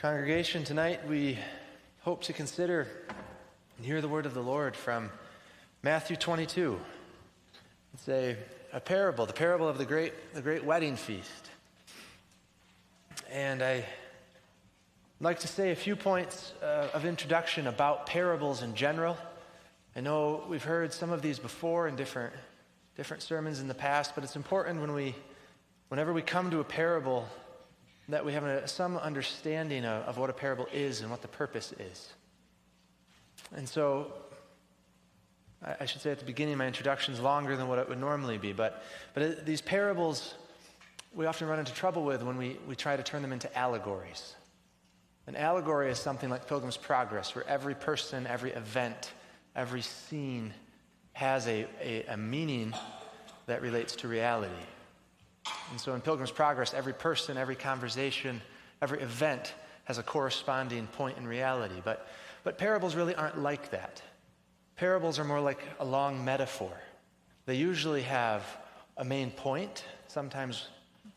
Congregation, tonight we hope to consider and hear the word of the Lord from Matthew 22. It's a parable, the parable of the great wedding feast. And I'd like to say a few points of introduction about parables in general. I know we've heard some of these before in different sermons in the past, but it's important whenever we come to a parable that we have some understanding of what a parable is and what the purpose is. And so, I should say at the beginning, my introduction is longer than what it would normally be, but these parables we often run into trouble with when we try to turn them into allegories. An allegory is something like Pilgrim's Progress, where every person, every event, every scene has a meaning that relates to reality. And so in Pilgrim's Progress, every person, every conversation, every event has a corresponding point in reality. But parables really aren't like that. Parables are more like a long metaphor. They usually have a main point, sometimes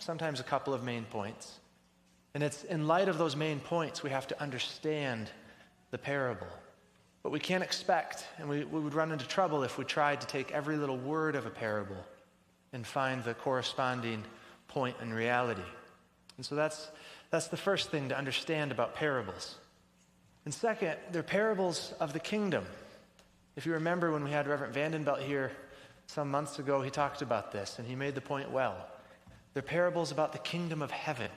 a couple of main points. And it's in light of those main points we have to understand the parable. But we can't expect, and we would run into trouble if we tried to take every little word of a parable and find the corresponding point in reality. And so that's the first thing to understand about parables. And second, they're parables of the kingdom. If you remember when we had Reverend Vandenbelt here some months ago, he talked about this, and he made the point well. They're parables about the kingdom of heaven.